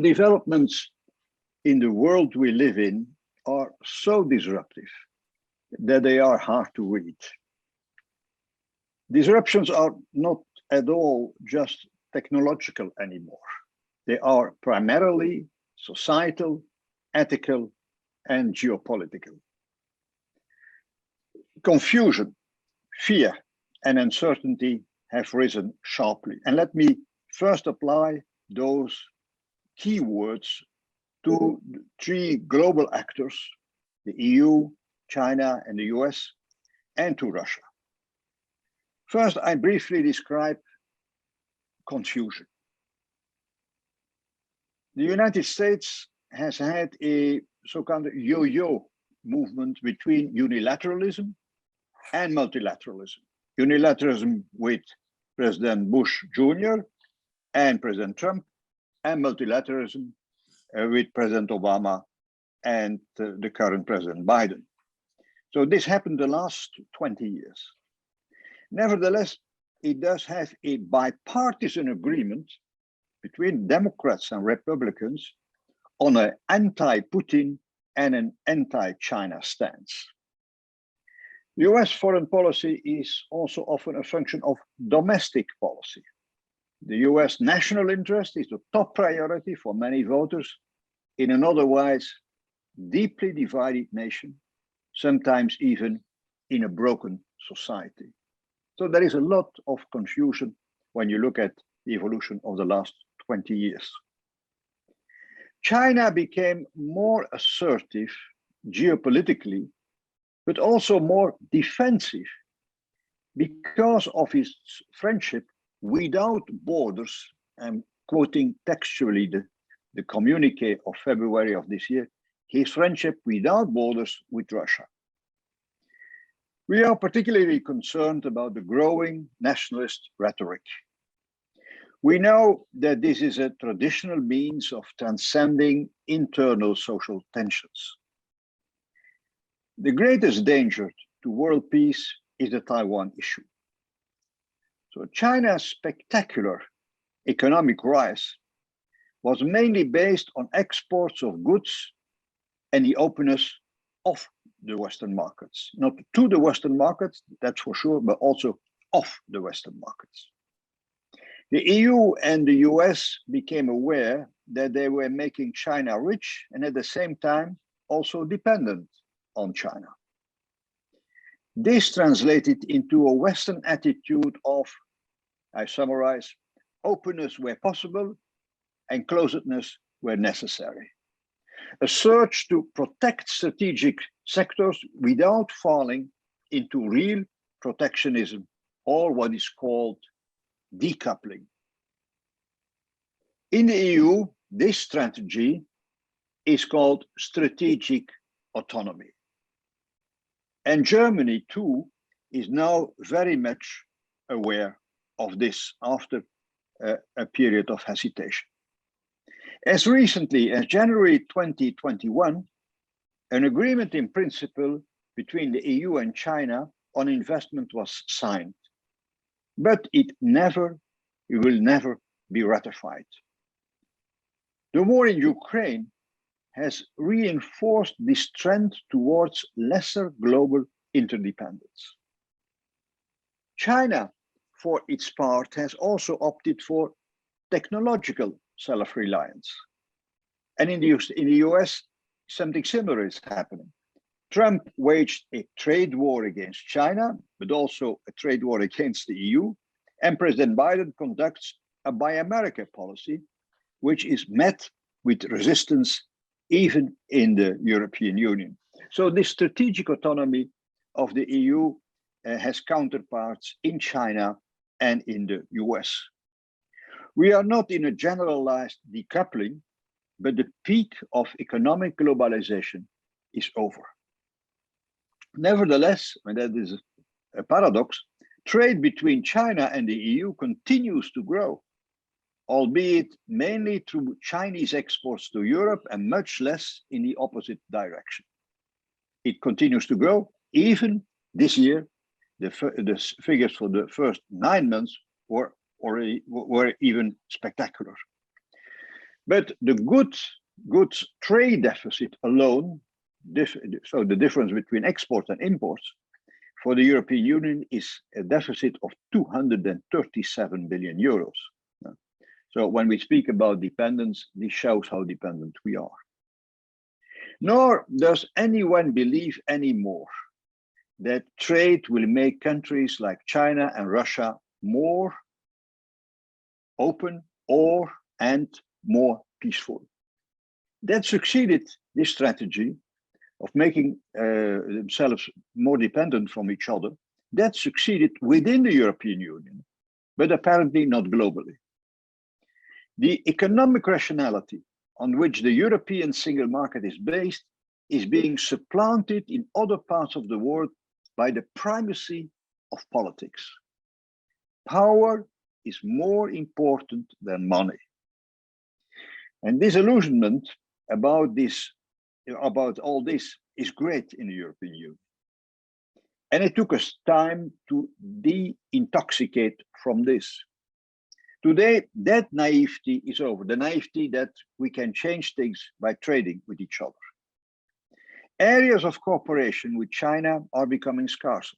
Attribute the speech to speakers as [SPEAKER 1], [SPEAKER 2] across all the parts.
[SPEAKER 1] Developments in the world we live in are so disruptive that they are hard to read. Disruptions are not at all just technological anymore. They are primarily societal, ethical, and geopolitical. Confusion, fear, and uncertainty have risen sharply. And let me first apply those keywords to three global actors, the EU, China, and the US, and to Russia. First, I briefly describe confusion. The United States has had a so-called yo-yo movement between unilateralism and multilateralism. Unilateralism with President Bush Jr. and President Trump, and multilateralism with President Obama and the current President Biden. So this happened the last 20 years. Nevertheless, it does have a bipartisan agreement between Democrats and Republicans on an anti-Putin and an anti-China stance. US foreign policy is also often a function of domestic policy. The US national interest is the top priority for many voters in an otherwise deeply divided nation, sometimes even in a broken society. So there is a lot of confusion when you look at the evolution of the last 20 years. China became more assertive geopolitically, but also more defensive because of his friendship without borders. I'm quoting textually the communique of February of this year, his friendship without borders with Russia. We are particularly concerned about the growing nationalist rhetoric. We know that this is a traditional means of transcending internal social tensions. The greatest danger to world peace is the Taiwan issue. So China's spectacular economic rise was mainly based on exports of goods and the openness of the Western markets. Not to the Western markets, that's for sure, but also of the Western markets. The EU and the US became aware that they were making China rich and at the same time also dependent on China. This translated into a Western attitude of, I summarize, openness where possible and closedness where necessary. A search to protect strategic sectors without falling into real protectionism or what is called decoupling. In the EU, this strategy is called strategic autonomy. And Germany too is now very much aware of this after a period of hesitation. As recently as January 2021, an agreement in principle between the EU and China on investment was signed, but it will never be ratified. The war in Ukraine has reinforced this trend towards lesser global interdependence. China, for its part, has also opted for technological self-reliance. And in the US, something similar is happening. Trump waged a trade war against China, but also a trade war against the EU. And President Biden conducts a Buy America policy, which is met with resistance even in the European Union. So this strategic autonomy of the EU has counterparts in China and in the US. We are not in a generalized decoupling, but the peak of economic globalization is over. Nevertheless, and that is a paradox, trade between China and the EU continues to grow, albeit mainly through Chinese exports to Europe and much less in the opposite direction. It continues to grow. Even this year, the figures for the first 9 months were even spectacular. But the goods trade deficit alone, so the difference between exports and imports, for the European Union is a deficit of 237 billion euros. So when we speak about dependence, this shows how dependent we are. Nor does anyone believe anymore that trade will make countries like China and Russia more open and more peaceful. That succeeded, this strategy of making themselves more dependent from each other, that succeeded within the European Union, but apparently not globally. The economic rationality on which the European single market is based is being supplanted in other parts of the world by the primacy of politics. Power is more important than money. And disillusionment about all this is great in the European Union. And it took us time to de-intoxicate from this. Today, that naivety is over, the naivety that we can change things by trading with each other. Areas of cooperation with China are becoming scarcer.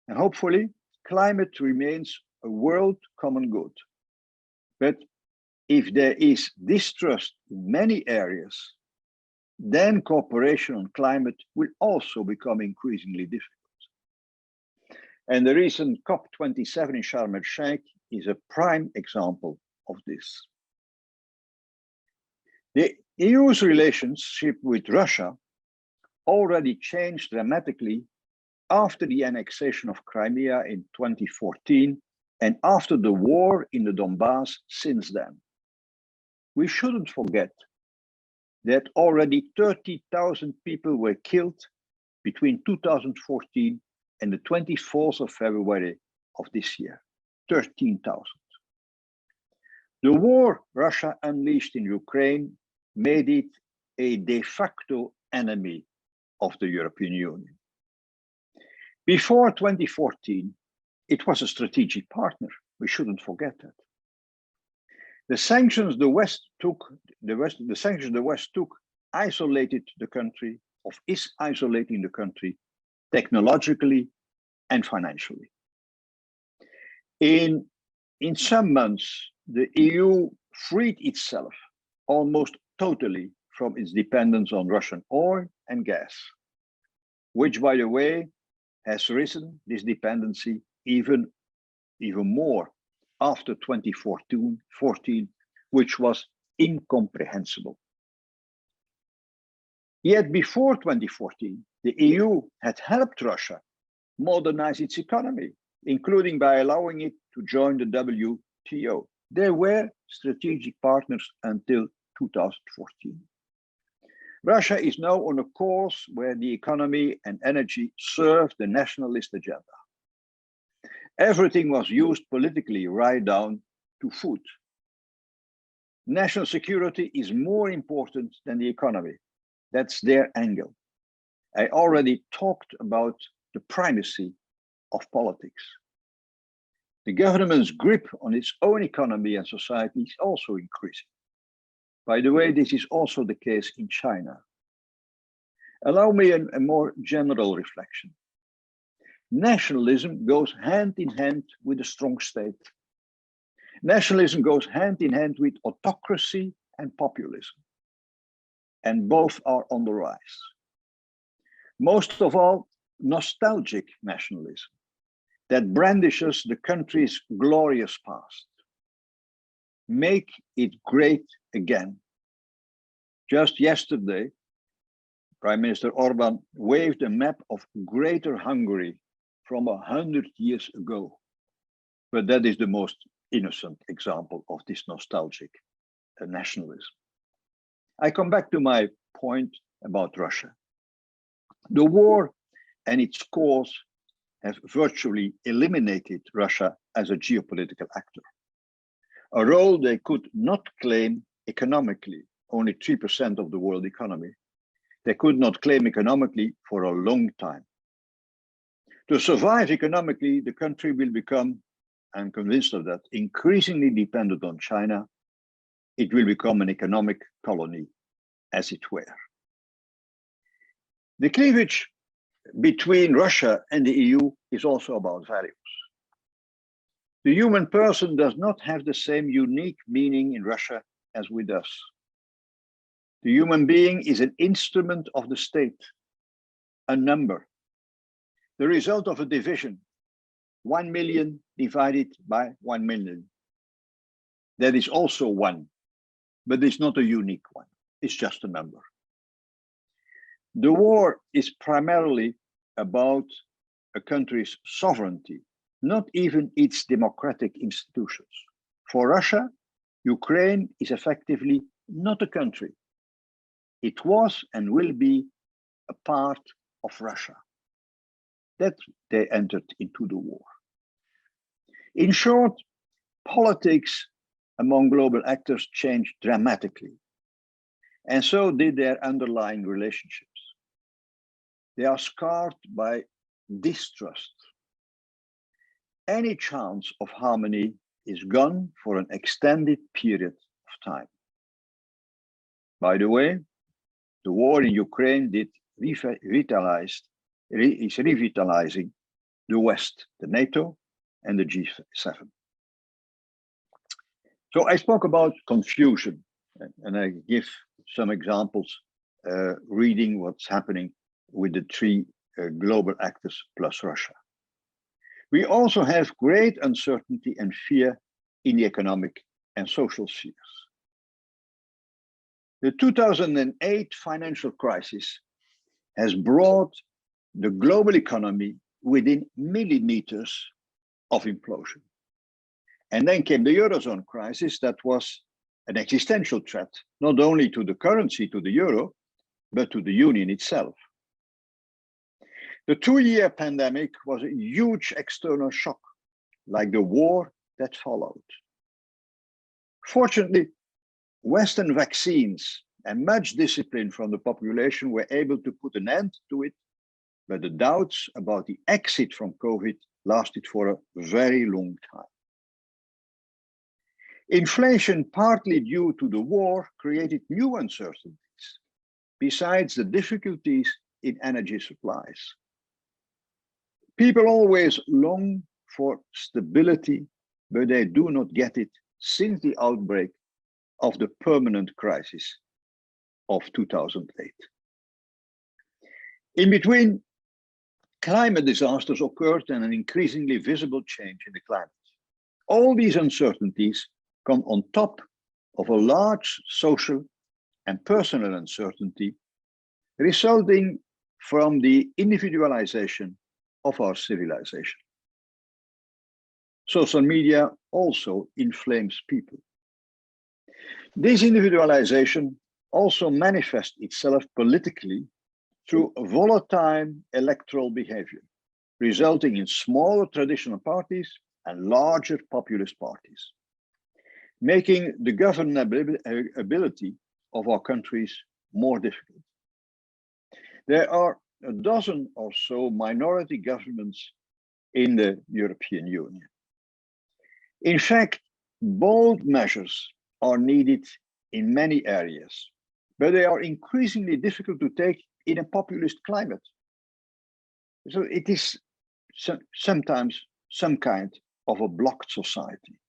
[SPEAKER 1] And hopefully, climate remains a world common good. But if there is distrust in many areas, then cooperation on climate will also become increasingly difficult. And the recent COP27 in Sharm el-Sheikh is a prime example of this. The EU's relationship with Russia already changed dramatically after the annexation of Crimea in 2014 and after the war in the Donbass since then. We shouldn't forget that already 30,000 people were killed between 2014 and the 24th of February of this year. 13,000. The war Russia unleashed in Ukraine made it a de facto enemy of the European Union. Before 2014, it was a strategic partner. We shouldn't forget that. The sanctions the West took isolated the country, is isolating the country technologically and financially. In some months, the EU freed itself almost totally from its dependence on Russian oil and gas, which, by the way, has risen, this dependency, even more after 2014, which was incomprehensible. Yet before 2014, the EU had helped Russia modernize its economy, including by allowing it to join the WTO. They were strategic partners until 2014. Russia is now on a course where the economy and energy serve the nationalist agenda. Everything was used politically, right down to food. National security is more important than the economy. That's their angle. I already talked about the primacy of politics. The government's grip on its own economy and society is also increasing. By the way, this is also the case in China. Allow me a more general reflection. Nationalism goes hand in hand with a strong state. Nationalism goes hand in hand with autocracy and populism. And both are on the rise. Most of all, nostalgic nationalism that brandishes the country's glorious past. Make it great again. Just yesterday, Prime Minister Orban waved a map of Greater Hungary from 100 years ago. But that is the most innocent example of this nostalgic nationalism. I come back to my point about Russia. The war and its cause have virtually eliminated Russia as a geopolitical actor, a role they could not claim economically, only 3% of the world economy. They could not claim economically for a long time. To survive economically, the country will become, I'm convinced of that, increasingly dependent on China, it will become an economic colony, as it were. The cleavage between Russia and the EU is also about values. The human person does not have the same unique meaning in Russia as with us. The human being is an instrument of the state, a number, the result of a division, 1 million divided by 1 million. That is also one, but it's not a unique one. It's just a number. The war is primarily about a country's sovereignty, not even its democratic institutions. For Russia, Ukraine is effectively not a country. It was and will be a part of Russia. That they entered into the war. In short, politics among global actors changed dramatically, and so did their underlying relationships. They are scarred by distrust. Any chance of harmony is gone for an extended period of time. By the way, the war in Ukraine is revitalizing the West, the NATO and the G7. So I spoke about confusion, and I give some examples, reading what's happening with the three global actors plus Russia. We also have great uncertainty and fear in the economic and social spheres. The 2008 financial crisis has brought the global economy within millimeters of implosion. And then came the Eurozone crisis that was an existential threat, not only to the currency, to the euro, but to the union itself. The 2-year pandemic was a huge external shock, like the war that followed. Fortunately, Western vaccines and much discipline from the population were able to put an end to it, but the doubts about the exit from COVID lasted for a very long time. Inflation, partly due to the war, created new uncertainties, besides the difficulties in energy supplies. People always long for stability, but they do not get it since the outbreak of the permanent crisis of 2008. In between, climate disasters occurred and an increasingly visible change in the climate. All these uncertainties come on top of a large social and personal uncertainty resulting from the individualization of our civilization. Social media also inflames people. This individualization also manifests itself politically through volatile electoral behavior, resulting in smaller traditional parties and larger populist parties, making the governability of our countries more difficult. There are a dozen or so minority governments in the European Union. In fact, bold measures are needed in many areas, but they are increasingly difficult to take in a populist climate. So it is sometimes some kind of a blocked society.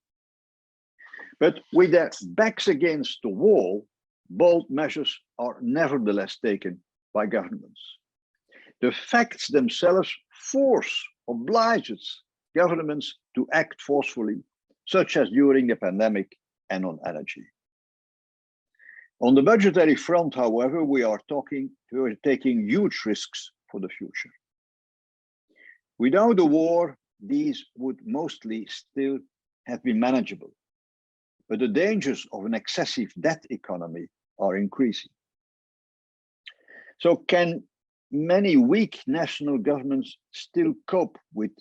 [SPEAKER 1] But with their backs against the wall, bold measures are nevertheless taken by governments. The facts themselves obliges governments to act forcefully, such as during the pandemic and on energy. On the budgetary front, however, we are taking huge risks for the future. Without the war, these would mostly still have been manageable, but the dangers of an excessive debt economy are increasing. So can many weak national governments still cope with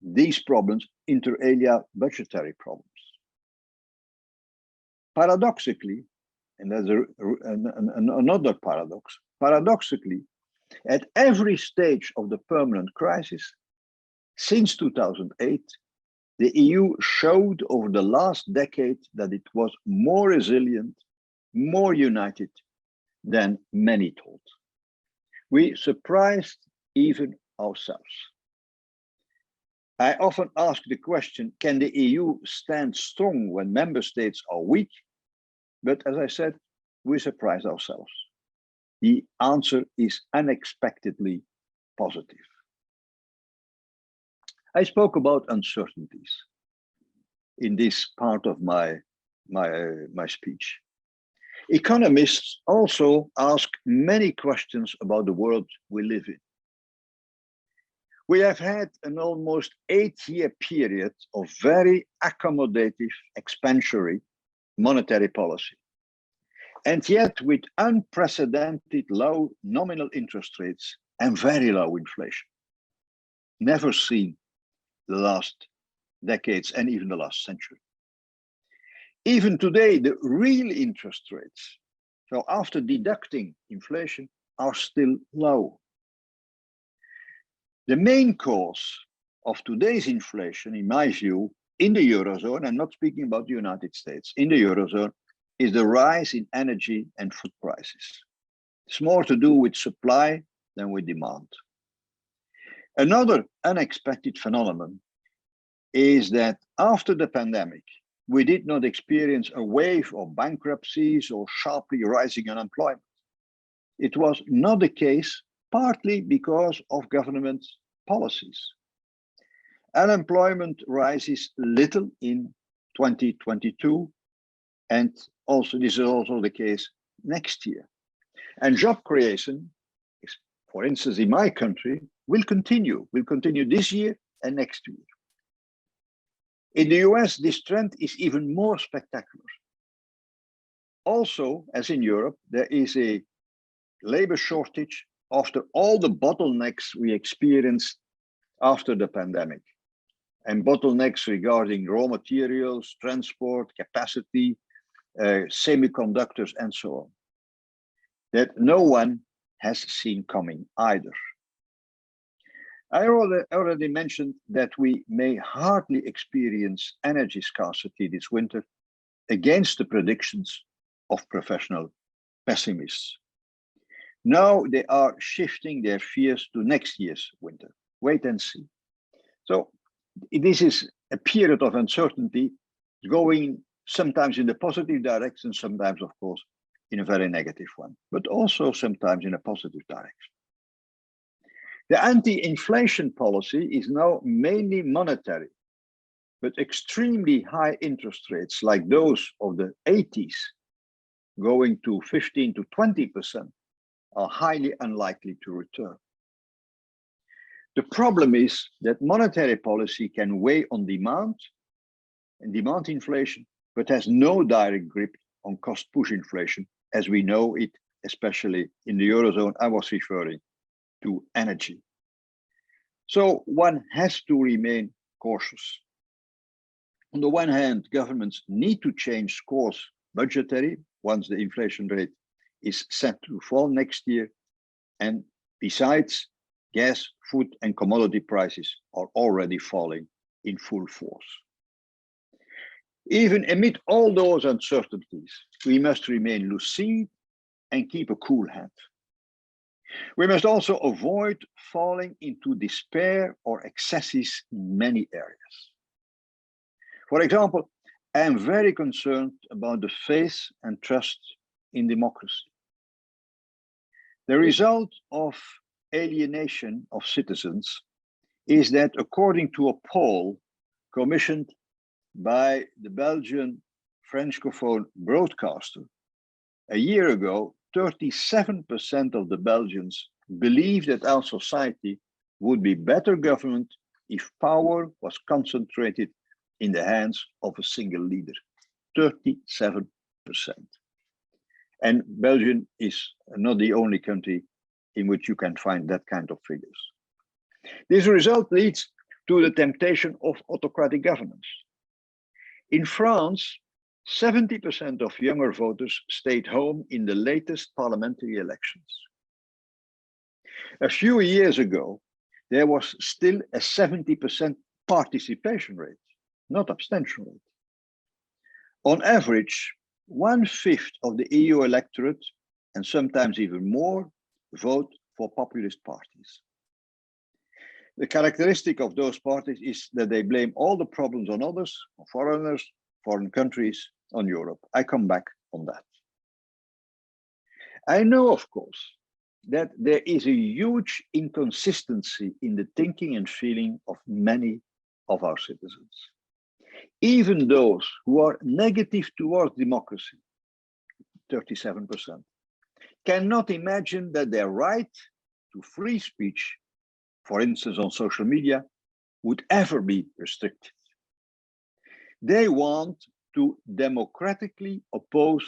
[SPEAKER 1] these problems, inter alia budgetary problems? Paradoxically, and there's another paradox, paradoxically, at every stage of the permanent crisis, since 2008, the EU showed over the last decade that it was more resilient, more united than many thought. We surprised even ourselves. I often ask the question, can the EU stand strong when member states are weak? But as I said, we surprise ourselves. The answer is unexpectedly positive. I spoke about uncertainties in this part of my speech. Economists also ask many questions about the world we live in. We have had an almost 8-year period of very accommodative, expansionary monetary policy. And yet with unprecedented low nominal interest rates and very low inflation. Never seen the last decades and even the last century. Even today, the real interest rates, so after deducting inflation, are still low. The main cause of today's inflation, in my view, in the Eurozone, I'm not speaking about the United States, in the Eurozone, is the rise in energy and food prices. It's more to do with supply than with demand. Another unexpected phenomenon is that after the pandemic, we did not experience a wave of bankruptcies or sharply rising unemployment. It was not the case, partly because of government policies. Unemployment rises little in 2022, and also this is also the case next year. And job creation, for instance, in my country, will continue this year and next year. In the US, this trend is even more spectacular. Also, as in Europe, there is a labor shortage after all the bottlenecks we experienced after the pandemic. And bottlenecks regarding raw materials, transport, capacity, semiconductors, and so on, that no one has seen coming either. I already mentioned that we may hardly experience energy scarcity this winter against the predictions of professional pessimists. Now they are shifting their fears to next year's winter. Wait and see. So this is a period of uncertainty going sometimes in the positive direction, sometimes, of course, in a very negative one, but also sometimes in a positive direction. The anti-inflation policy is now mainly monetary, but extremely high interest rates like those of the 80s, going to 15 to 20%, are highly unlikely to return. The problem is that monetary policy can weigh on demand and demand inflation, but has no direct grip on cost push inflation, as we know it, especially in the Eurozone. I was referring to energy. So one has to remain cautious. On the one hand, governments need to change course budgetary once the inflation rate is set to fall next year. And besides, gas, food, and commodity prices are already falling in full force. Even amid all those uncertainties, we must remain lucid and keep a cool head. We must also avoid falling into despair or excesses in many areas. For example, I am very concerned about the faith and trust in democracy. The result of alienation of citizens is that, according to a poll commissioned by the Belgian Francophone broadcaster, a year ago, 37% of the Belgians believe that our society would be better governed if power was concentrated in the hands of a single leader. 37%. And Belgium is not the only country in which you can find that kind of figures. This result leads to the temptation of autocratic governance. In France, 70% of younger voters stayed home in the latest parliamentary elections. A few years ago, there was still a 70% participation rate. not abstention rate. On average, 1/5 of the EU electorate, and sometimes even more, vote for populist parties. The characteristic of those parties is that they blame all the problems on others, on foreigners, foreign countries, on Europe. I come back on that. I know, of course, that there is a huge inconsistency in the thinking and feeling of many of our citizens. Even those who are negative towards democracy, 37%, cannot imagine that their right to free speech, for instance on social media, would ever be restricted. They want to democratically oppose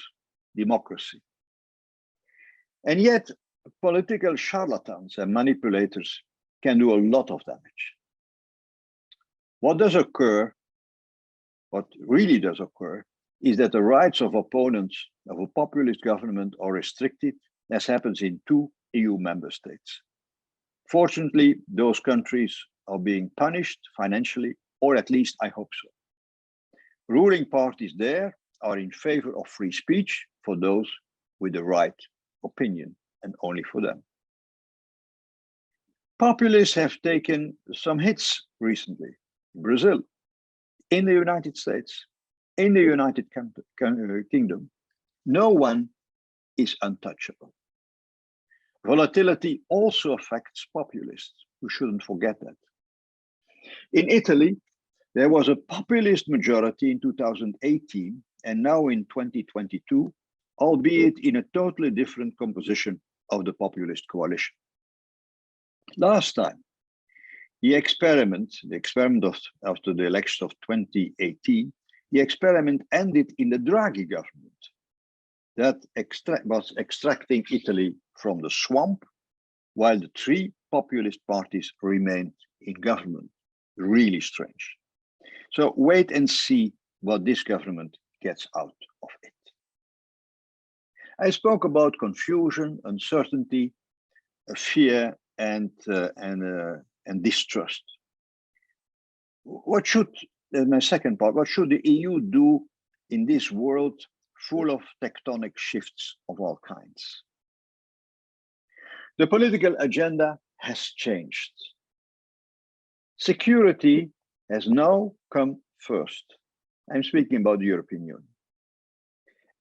[SPEAKER 1] democracy. And yet, political charlatans and manipulators can do a lot of damage. What really does occur, is that the rights of opponents of a populist government are restricted, as happens in 2 EU member states. Fortunately, those countries are being punished financially, or at least I hope so. Ruling parties there are in favor of free speech for those with the right opinion, and only for them. Populists have taken some hits recently. Brazil, in the United States, in the United Kingdom, no one is untouchable. Volatility also affects populists. We shouldn't forget that. In Italy, there was a populist majority in 2018 and now in 2022, albeit in a totally different composition of the populist coalition. Last time, the experiment after the election of 2018, the experiment ended in the Draghi government that was extracting Italy from the swamp, while the 3 populist parties remained in government. Really strange. So wait and see what this government gets out of it. I spoke about confusion, uncertainty, fear, and distrust. What should, my second part, what should the EU do in this world full of tectonic shifts of all kinds? The political agenda has changed. Security has now come first. I'm speaking about the European Union.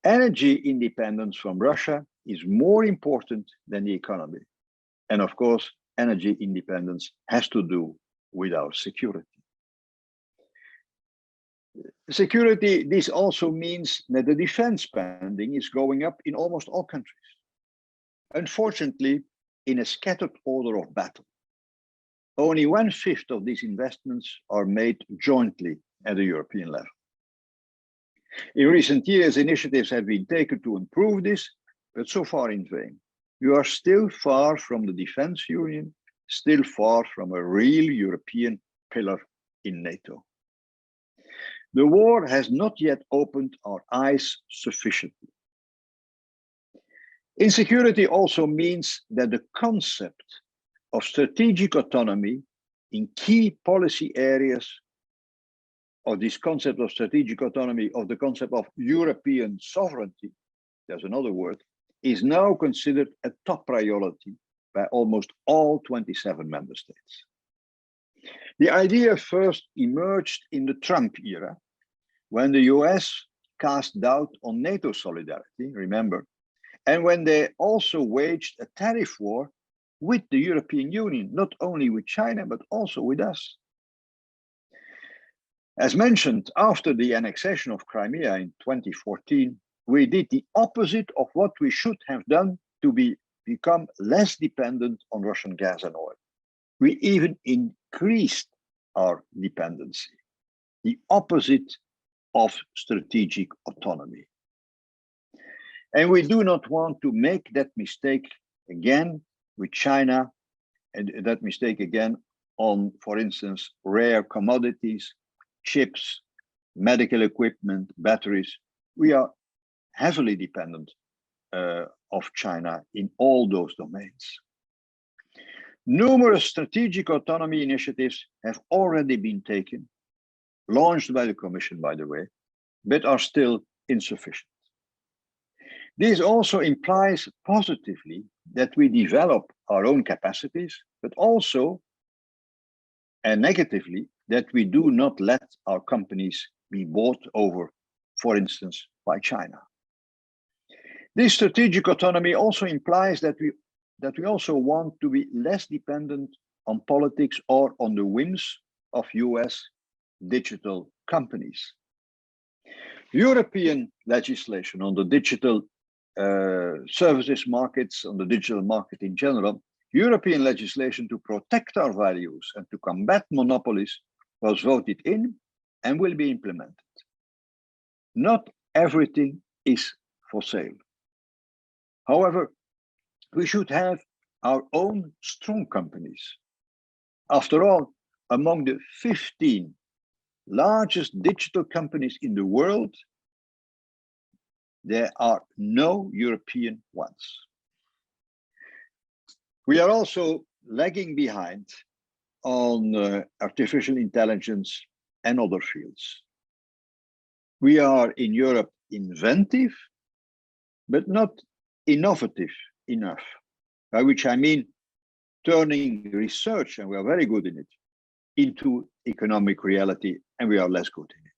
[SPEAKER 1] Energy independence from Russia is more important than the economy. And of course, energy independence has to do with our security. Security, this also means that the defense spending is going up in almost all countries. Unfortunately, in a scattered order of battle. Only 1/5 of these investments are made jointly at the European level. In recent years, initiatives have been taken to improve this, but so far in vain. We are still far from the defense union, still far from a real European pillar in NATO. The war has not yet opened our eyes sufficiently. Insecurity also means that the concept of strategic autonomy in key policy areas, of this concept of strategic autonomy, of the concept of European sovereignty, there's another word, is now considered a top priority by almost all 27 member states. The idea first emerged in the Trump era, when the US cast doubt on NATO solidarity, remember, and when they also waged a tariff war with the European Union, not only with China, but also with us. As mentioned, after the annexation of Crimea in 2014, we did the opposite of what we should have done to become less dependent on Russian gas and oil. We even increased our dependency, the opposite of strategic autonomy. And we do not want to make that mistake again with China, and that mistake again on, for instance, rare commodities, chips, medical equipment, batteries. We are heavily dependent of China in all those domains. Numerous strategic autonomy initiatives have already been taken, launched by the Commission, by the way, but are still insufficient. This also implies positively that we develop our own capacities, but also, and negatively, that we do not let our companies be bought over, for instance, by China. This strategic autonomy also implies that we also want to be less dependent on politics or on the whims of US digital companies. European legislation on the digital services markets, on the digital market in general, European legislation to protect our values and to combat monopolies was voted in and will be implemented. Not everything is for sale. However, we should have our own strong companies. After all, among the 15 largest digital companies in the world, there are no European ones. We are also lagging behind on artificial intelligence and other fields. We are in Europe inventive, but not innovative enough, by which I mean turning research, and we are very good in it, into economic reality, and we are less good in it.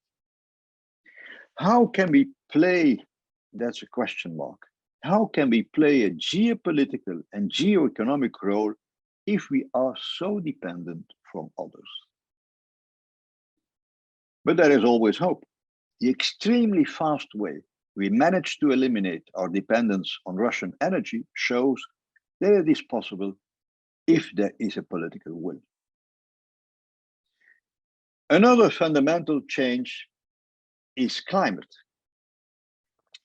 [SPEAKER 1] How can we play, that's a question mark, how can we play a geopolitical and geoeconomic role if we are so dependent from others? But there is always hope. The extremely fast way we managed to eliminate our dependence on Russian energy shows that it is possible if there is a political will. Another fundamental change is climate.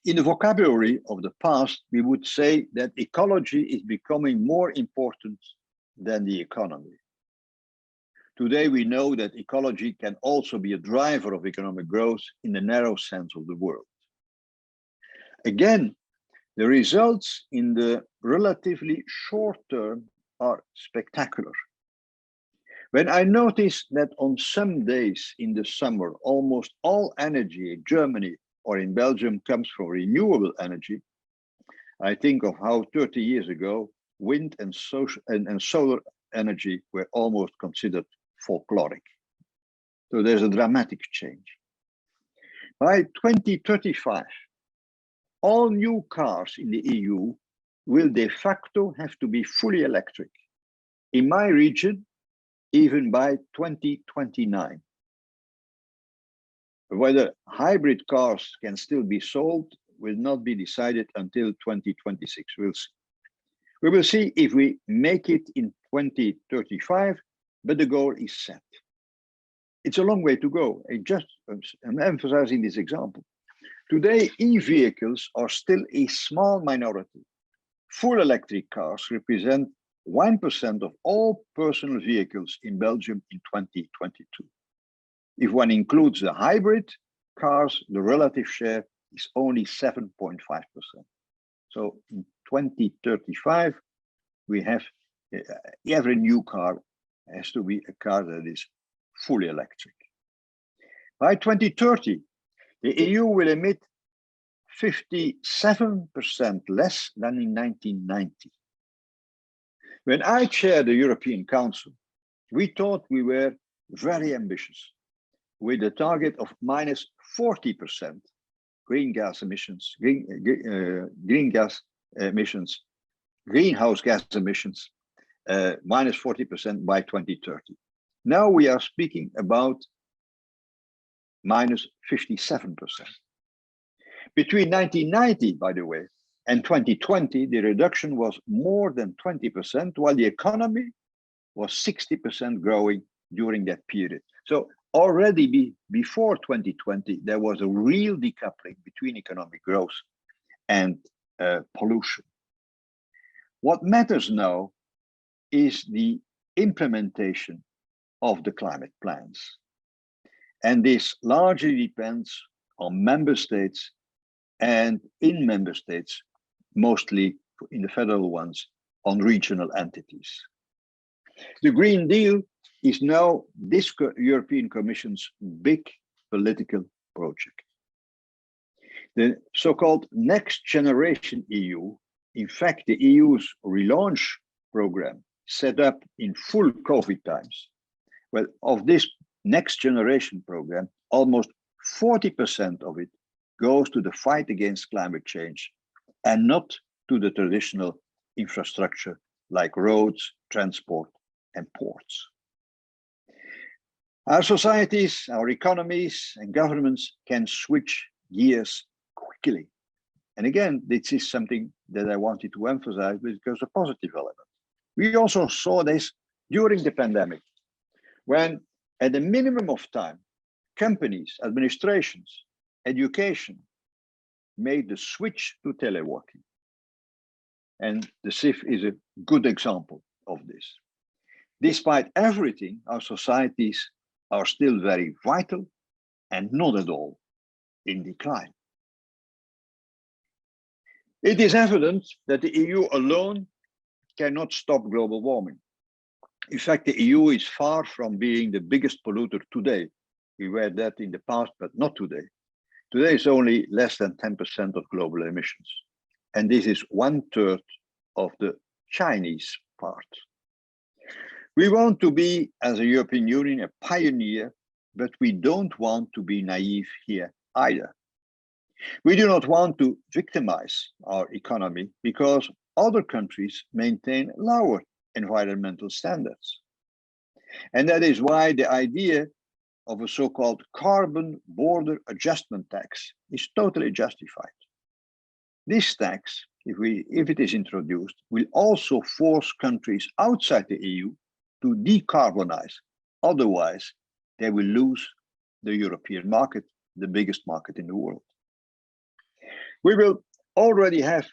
[SPEAKER 1] In the vocabulary of the past, we would say that ecology is becoming more important than the economy. Today, we know that ecology can also be a driver of economic growth in the narrow sense of the word. Again, the results in the relatively short term are spectacular. When I notice that on some days in the summer, almost all energy in Germany or in Belgium comes from renewable energy, I think of how 30 years ago, wind and solar energy were almost considered folkloric. So there's a dramatic change. By 2035, all new cars in the EU will de facto have to be fully electric. In my region, even by 2029. Whether hybrid cars can still be sold will not be decided until 2026. We'll see. We will see if we make it in 2035, but the goal is set. It's a long way to go. I'm emphasizing this example. Today, e-vehicles are still a small minority. Full electric cars represent 1% of all personal vehicles in Belgium in 2022. If one includes the hybrid cars, the relative share is only 7.5%. So in 2035, we have every new car has to be a car that is fully electric. By 2030, the EU will emit 57% less than in 1990. When I chaired the European Council, we thought we were very ambitious with a target of minus 40% greenhouse gas emissions minus 40% by 2030. Now we are speaking about minus 57%. Between 1990, by the way, and 2020, the reduction was more than 20%, while the economy was 60% growing during that period. So already before 2020, there was a real decoupling between economic growth and pollution. What matters now is the implementation of the climate plans. And this largely depends on member states, and in member states, mostly in the federal ones, on regional entities. The Green Deal is now this European Commission's big political project. The so-called Next Generation EU, in fact, the EU's relaunch program set up in full COVID times. Well, of this Next Generation program, almost 40% of it goes to the fight against climate change and not to the traditional infrastructure like roads, transport, and ports. Our societies, our economies, and governments can switch gears quickly. And again, this is something that I wanted to emphasize because a positive element. We also saw this during the pandemic, when at a minimum of time, companies, administrations, education made the switch to teleworking. And the CIFE is a good example of this. Despite everything, our societies are still very vital and not at all in decline. It is evident that the EU alone cannot stop global warming. In fact, the EU is far from being the biggest polluter today. We were that in the past, but not today. Today is only less than 10% of global emissions. And this is 1/3 of the Chinese part. We want to be, as a European Union, a pioneer, but we don't want to be naive here either. We do not want to victimize our economy because other countries maintain lower environmental standards. And that is why the idea of a so-called carbon border adjustment tax is totally justified. This tax, if it is introduced, will also force countries outside the EU to decarbonize. Otherwise, they will lose the European market, the biggest market in the world. We will already have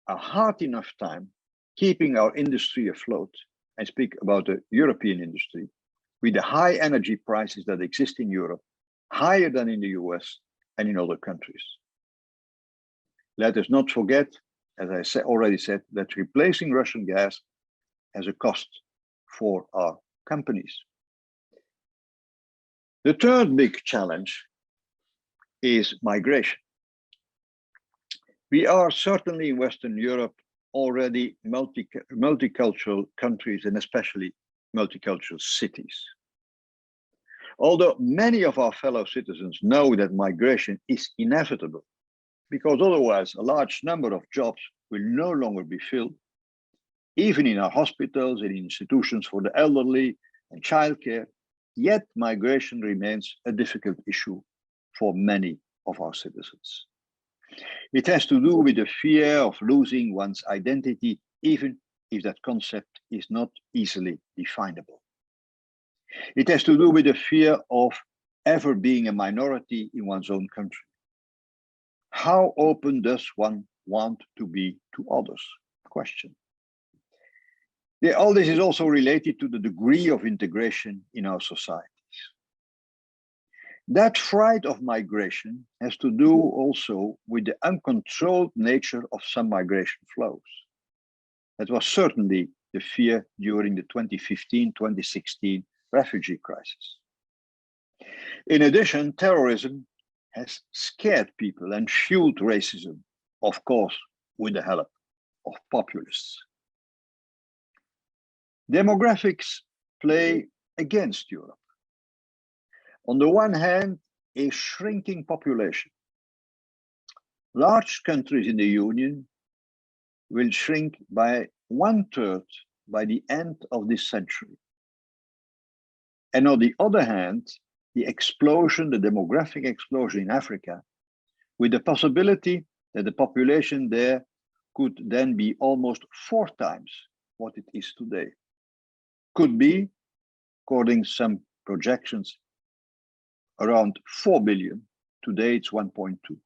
[SPEAKER 1] a hard enough time keeping our industry afloat, and speak about the European industry, with the high energy prices that exist in Europe, higher than in the US and in other countries. Let us not forget, as I already said, that replacing Russian gas has a cost for our companies. The third big challenge is migration. We are certainly in Western Europe already multicultural countries, and especially multicultural cities. Although many of our fellow citizens know that migration is inevitable, because otherwise a large number of jobs will no longer be filled, even in our hospitals and institutions for the elderly and childcare, yet migration remains a difficult issue for many of our citizens. It has to do with the fear of losing one's identity, even if that concept is not easily definable. It has to do with the fear of ever being a minority in one's own country. How open does one want to be to others? Question. All this is also related to the degree of integration in our societies. That fright of migration has to do also with the uncontrolled nature of some migration flows. That was certainly the fear during the 2015-2016 refugee crisis. In addition, terrorism has scared people and fueled racism, of course, with the help of populists. Demographics play against Europe. On the one hand, a shrinking population. Large countries in the Union will shrink by 1/3 by the end of this century. And on the other hand, the demographic explosion in Africa, with the possibility that the population there could then be almost 4 times what it is today. Could be, according to some projections, around 4 billion. Today it's 1.2.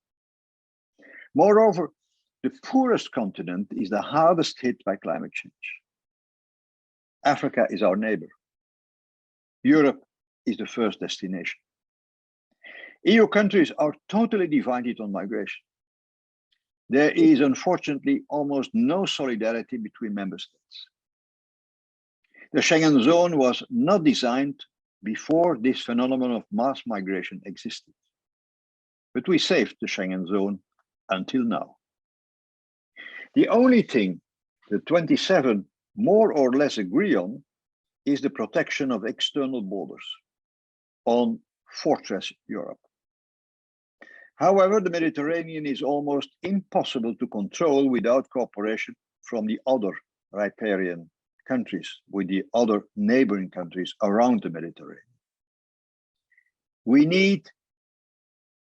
[SPEAKER 1] Moreover, the poorest continent is the hardest hit by climate change. Africa is our neighbor. Europe is the first destination. EU countries are totally divided on migration. There is unfortunately almost no solidarity between member states. The Schengen zone was not designed before this phenomenon of mass migration existed. But we saved the Schengen zone until now. The only thing the 27 more or less agree on is the protection of external borders on Fortress Europe. However, the Mediterranean is almost impossible to control without cooperation from the other riparian countries, with the other neighboring countries around the Mediterranean. We need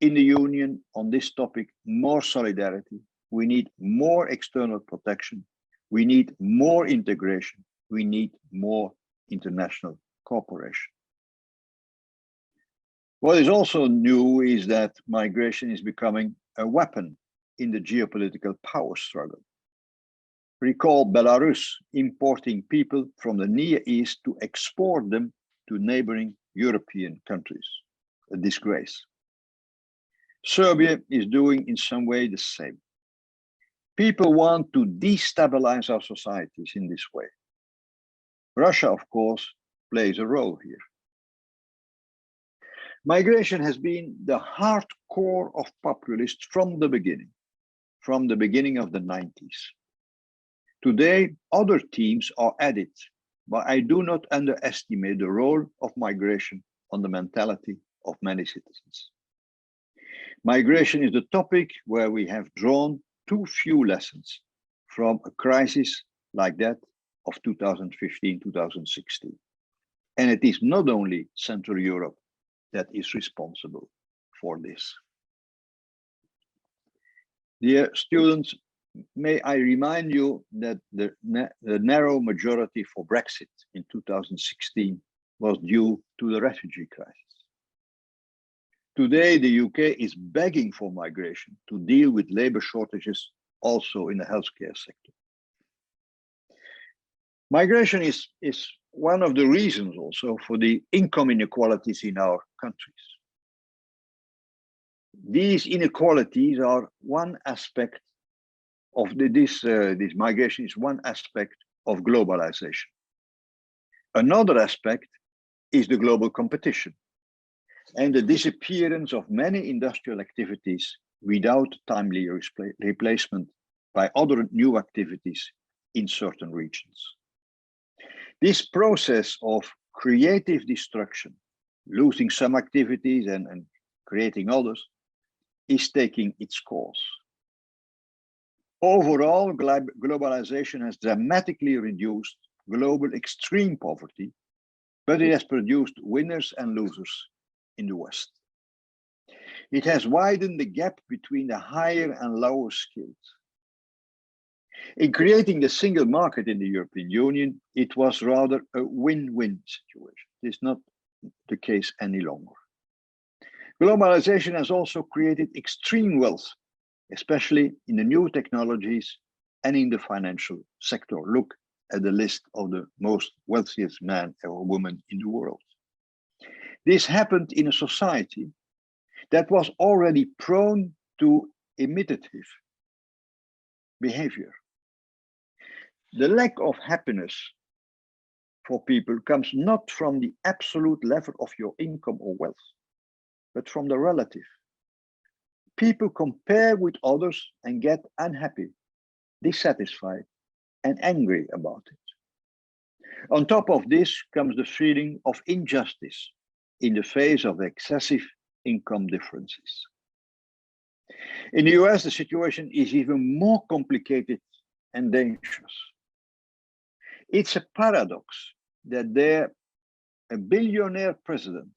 [SPEAKER 1] in the Union on this topic more solidarity. We need more external protection. We need more integration. We need more international cooperation. What is also new is that migration is becoming a weapon in the geopolitical power struggle. Recall Belarus importing people from the Near East to export them to neighboring European countries, a disgrace. Serbia is doing in some way the same. People want to destabilize our societies in this way. Russia, of course, plays a role here. Migration has been the hardcore of populists from the beginning of the 90s. Today, other themes are added, but I do not underestimate the role of migration on the mentality of many citizens. Migration is the topic where we have drawn too few lessons from a crisis like that of 2015-2016. And it is not only Central Europe that is responsible for this. Dear students, may I remind you that the narrow majority for Brexit in 2016 was due to the refugee crisis. Today, the UK is begging for migration to deal with labor shortages also in the healthcare sector. Migration is one of the reasons also for the income inequalities in our countries. These inequalities are one aspect of this migration is one aspect of globalization. Another aspect is the global competition and the disappearance of many industrial activities without timely replacement by other new activities in certain regions. This process of creative destruction, losing some activities and creating others, is taking its course. Overall, globalization has dramatically reduced global extreme poverty, but it has produced winners and losers in the West. It has widened the gap between the higher and lower skilled. In creating the single market in the European Union, it was rather a win-win situation. It is not the case any longer. Globalization has also created extreme wealth, especially in the new technologies and in the financial sector. Look at the list of the most wealthiest man or woman in the world. This happened in a society that was already prone to imitative behavior. The lack of happiness for people comes not from the absolute level of your income or wealth, but from the relative. People compare with others and get unhappy, dissatisfied, and angry about it. On top of this comes the feeling of injustice in the face of excessive income differences. In the US, the situation is even more complicated and dangerous. It's a paradox that a billionaire president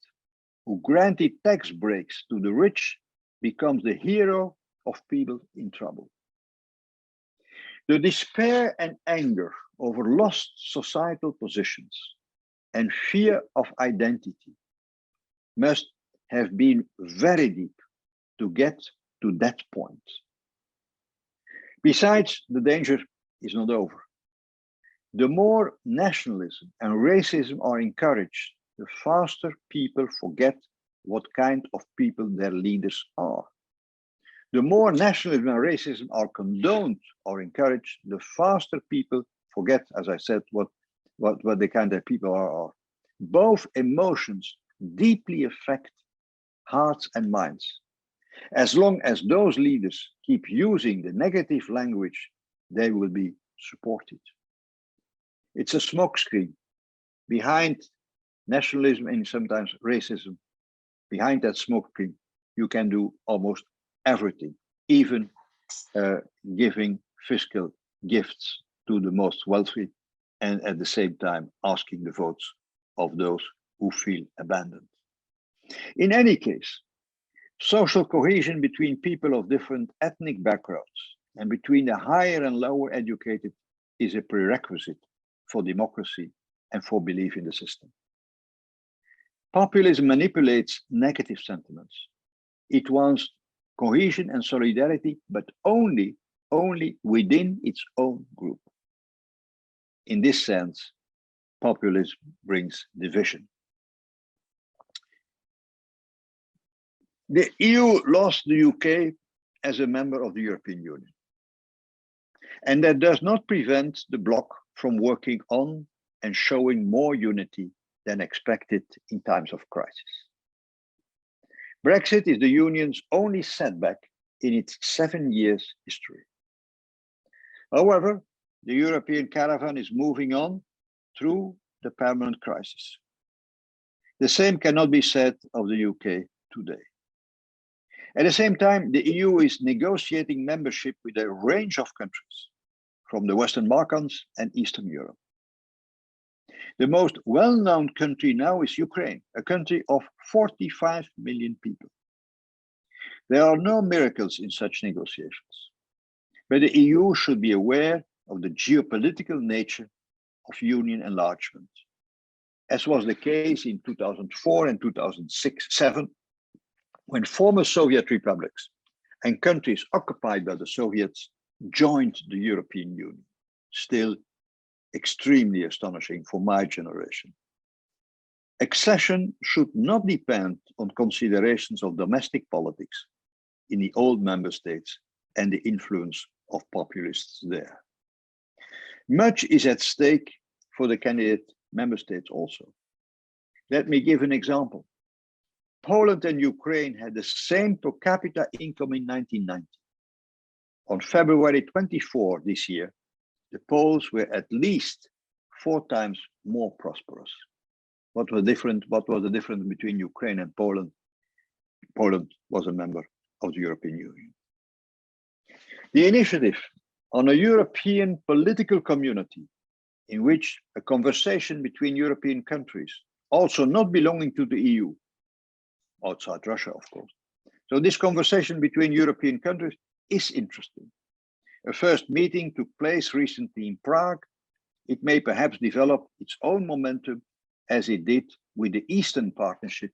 [SPEAKER 1] who granted tax breaks to the rich becomes the hero of people in trouble. The despair and anger over lost societal positions and fear of identity must have been very deep to get to that point. Besides, the danger is not over. The more nationalism and racism are encouraged, the faster people forget what kind of people their leaders are. The more nationalism and racism are condoned or encouraged, the faster people forget, as I said, what what the kind of people are. Both emotions deeply affect hearts and minds. As long as those leaders keep using the negative language, they will be supported. It's a smokescreen behind nationalism and sometimes racism. Behind that smokescreen, you can do almost everything, even giving fiscal gifts to the most wealthy, and at the same time asking the votes of those who feel abandoned. In any case, social cohesion between people of different ethnic backgrounds and between the higher and lower educated is a prerequisite for democracy and for belief in the system. Populism manipulates negative sentiments. It wants cohesion and solidarity, but only within its own group. In this sense, populism brings division. The EU lost the UK as a member of the European Union. And that does not prevent the bloc from working on and showing more unity than expected in times of crisis. Brexit is the Union's only setback in its 7 years history. However, the European caravan is moving on through the permanent crisis. The same cannot be said of the UK today. At the same time, the EU is negotiating membership with a range of countries from the Western Balkans and Eastern Europe. The most well-known country now is Ukraine, a country of 45 million people. There are no miracles in such negotiations, but the EU should be aware of the geopolitical nature of Union enlargement, as was the case in 2004 and 2006-07, when former Soviet republics and countries occupied by the Soviets joined the European Union. Still extremely astonishing for my generation. Accession should not depend on considerations of domestic politics in the old member states and the influence of populists there. Much is at stake for the candidate member states also. Let me give an example. Poland and Ukraine had the same per capita income in 1990. On February 24 this year, the Poles were at least 4 times more prosperous. What was the difference between Ukraine and Poland? Poland was a member of the European Union. The initiative on a European political community in which a conversation between European countries, also not belonging to the EU, outside Russia, of course. So this conversation between European countries is interesting. A first meeting took place recently in Prague. It may perhaps develop its own momentum as it did with the Eastern Partnership,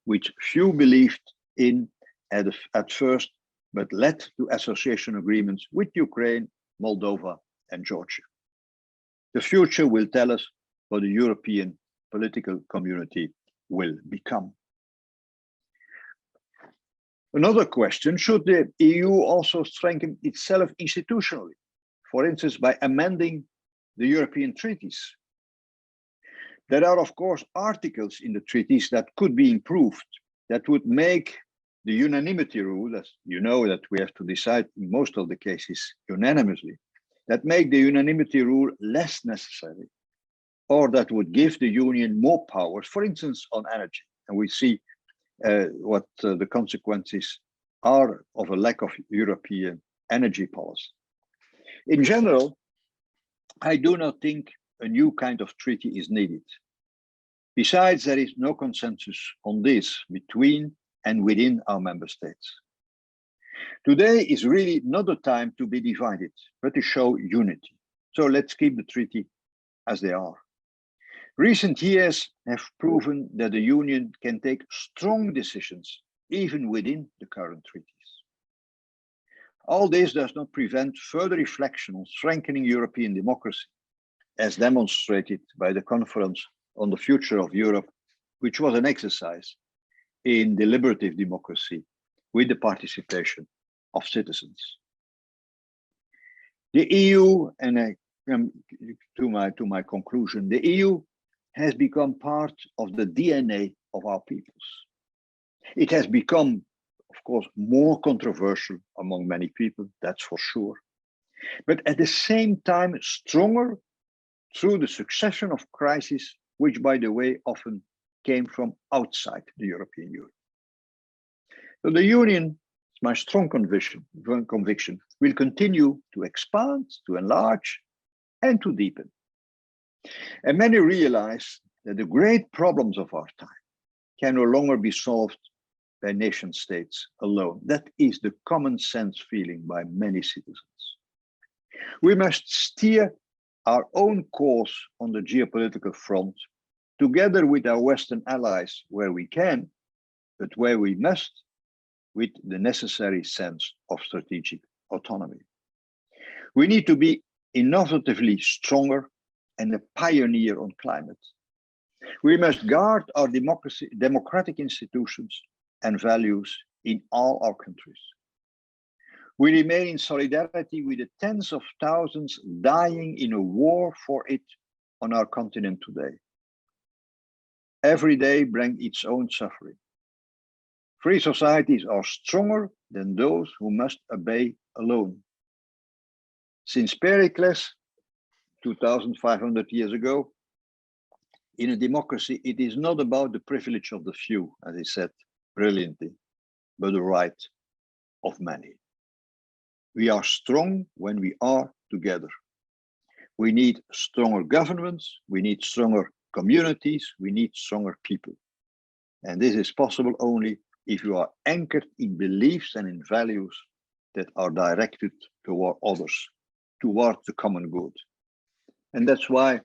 [SPEAKER 1] which few believed in at first, but led to association agreements with Ukraine, Moldova, and Georgia. The future will tell us what the European political community will become. Another question, should the EU also strengthen itself institutionally, for instance, by amending the European treaties? There are, of course, articles in the treaties that could be improved, that would make the unanimity rule, as you know that we have to decide in most of the cases unanimously, that make the unanimity rule less necessary, or that would give the Union more powers, for instance, on energy. And we see what the consequences are of a lack of European energy policy. In general, I do not think a new kind of treaty is needed. Besides, there is no consensus on this between and within our member states. Today is really not the time to be divided, but to show unity. So let's keep the treaty as they are. Recent years have proven that the Union can take strong decisions even within the current treaties. All this does not prevent further reflection on strengthening European democracy, as demonstrated by the Conference on the Future of Europe, which was an exercise in deliberative democracy with the participation of citizens. The EU, and I to my conclusion, the EU has become part of the DNA of our peoples. It has become, of course, more controversial among many people, that's for sure. But at the same time, stronger through the succession of crises, which, by the way, often came from outside the European Union. So the Union, it's my strong conviction, will continue to expand, to enlarge, and to deepen. And many realize that the great problems of our time can no longer be solved by nation states alone. That is the common sense feeling by many citizens. We must steer our own course on the geopolitical front, together with our Western allies where we can, but where we must, with the necessary sense of strategic autonomy. We need to be innovatively stronger and a pioneer on climate. We must guard our democratic institutions and values in all our countries. We remain in solidarity with the tens of thousands dying in a war for it on our continent today. Every day brings its own suffering. Free societies are stronger than those who must obey alone. Since Pericles, 2,500 years ago, in a democracy, it is not about the privilege of the few, as he said brilliantly, but the right of many. We are strong when we are together. We need stronger governments, we need stronger communities, we need stronger people. And this is possible only if you are anchored in beliefs and in values that are directed toward others, towards the common good. And that's why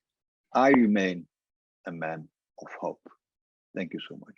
[SPEAKER 1] I remain a man of hope. Thank you so much.